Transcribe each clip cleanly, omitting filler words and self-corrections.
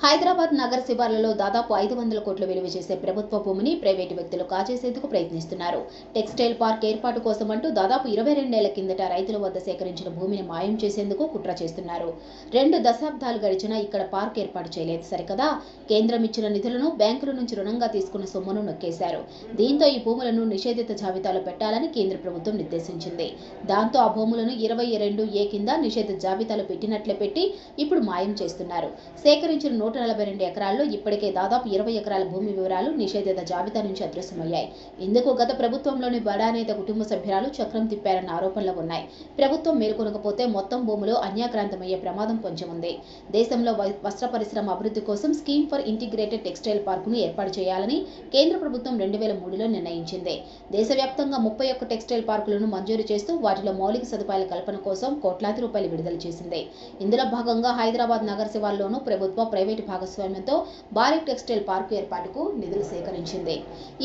హైదరాబాద్ నగర శివార్లలో దాదాపు 500 కోట్ల విలువ చేసే ప్రభుత్వ భూమిని ప్రైవేటు వ్యక్తులు కాజేసేందుకు ప్రయత్నిస్తున్నారు. టెక్స్టైల్ పార్క్ ఏర్పాటు కోసమంటూ దాదాపు 22 ఏళ్ల కిందట రైతుల వద్ద సేకరించిన భూమిని మాయం చేసేందుకు కుట్ర చేస్తున్నారు. 2 దశాబ్దాలు గడిచినా ఇక్కడ పార్క్ ఏర్పాటు చేయలేదు సరికదా, కేంద్రం ఇచ్చిన నిధులను బ్యాంకుల నుంచి రుణంగా తీసుకున్న సొమ్మును నొక్కేశారు. దీంతో ఈ భూములను నిషేధిత జాబితాలో పెట్టాలని కేంద్ర ప్రభుత్వం నిర్దేశించింది. దాంతో ఆ భూములను 22A కింద నిషేధిత జాబితాలో పెట్టినట్లే పెట్టి ఇప్పుడు మాయం చేస్తున్నారు. సేకరించిన 142 ఎకరాల్లో ఇప్పటికే దాదాపు 20 ఎకరాల భూమి వివరాలు నిషేధిత జాబితా నుంచి అదృశ్యమయ్యాయి. ఇందుకు గత ప్రభుత్వంలోని బడా నేత కుటుంబ సభ్యురాలు చక్రం తిప్పారన్న ఆరోపణలు ఉన్నాయి. ప్రభుత్వం మేల్కొనకపోతే మొత్తం భూములు అన్యాక్రాంతమయ్యే ప్రమాదం కొంచెం ఉంది. దేశంలో వస్త్ర పరిశ్రమ అభివృద్ధి కోసం స్కీమ్ ఫర్ ఇంటిగ్రేటెడ్ టెక్స్టైల్ పార్కును ఏర్పాటు చేయాలని కేంద్ర ప్రభుత్వం 2003లో నిర్ణయించింది. దేశవ్యాప్తంగా 31 టెక్స్టైల్ పార్కులను మంజూరు చేస్తూ వాటిలో మౌలిక సదుపాయాల కల్పన కోసం కోట్లాది రూపాయలు విడుదల చేసింది. ఇందులో భాగంగా హైదరాబాద్ నగర శివార్లలోనూ ప్రభుత్వ ప్రైవేటు భాగస్వామ్యంతో భారీ టెక్స్టైల్ పార్కు ఏర్పాటుకు నిధులు సేకరించింది.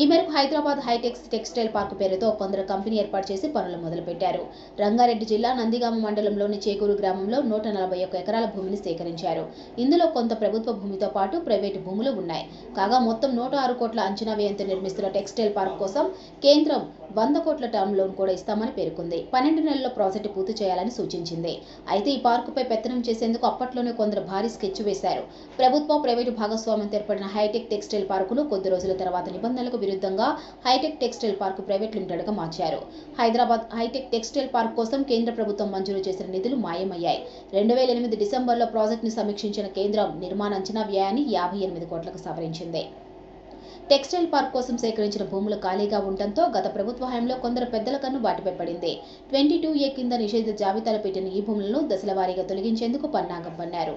ఈ మేరకు హైదరాబాద్ హైటెక్ టెక్స్టైల్ పార్కు పేరుతో ఒప్పంద కంపెనీ ఏర్పాటు చేసి పనులు మొదలుపెట్టారు. రంగారెడ్డి జిల్లా నందిగామ మండలంలోని చేకూరు గ్రామంలో 141 ఎకరాల భూమిని సేకరించారు. ఇందులో కొంత ప్రభుత్వ భూమితో పాటు ప్రైవేటు భూములు ఉన్నాయి. కాగా మొత్తం 106 కోట్ల అంచనా వ్యయంతో నిర్మిస్తున్న టెక్స్టైల్ పార్క్ కోసం కేంద్రం 100 కోట్ల టర్మ్ లోన్ కూడా ఇస్తామని పేర్కొంది. 12 నెలల్లో ప్రాజెక్టు పూర్తి చేయాలని సూచించింది. అయితే ఈ పార్కుపై పెత్తనం చేసేందుకు అప్పట్లోనే కొందరు భారీ స్కెచ్ వేశారు. ప్రభుత్వ ప్రైవేటు భాగస్వామ్యంతో ఏర్పడిన హైటెక్ టెక్స్టైల్ పార్కును కొద్ది రోజుల తర్వాత నిబంధనలకు విరుద్ధంగా హైటెక్ టెక్స్టైల్ పార్కు ప్రైవేట్ లిమిటెడ్గా మార్చారు. హైదరాబాద్ హైటెక్ టెక్స్టైల్ పార్క్ కోసం కేంద్ర ప్రభుత్వం మంజూరు చేసిన నిధులు మాయమయ్యాయి. 2008 డిసెంబర్లో ప్రాజెక్టును సమీక్షించిన కేంద్రం నిర్మాణ అంచనా వ్యయాన్ని 58 కోట్లకు సవరించింది. టెక్స్టైల్ పార్క్ కోసం సేకరించిన భూములు ఖాళీగా ఉండటంతో గత ప్రభుత్వ హయాంలో కొందరు పెద్దల కన్ను వాటిపై పడింది. 22A కింద నిషేధిత జాబితాలో పెట్టిన ఈ భూములను దశల వారీగా తొలగించేందుకు పన్నాగం పన్నారు.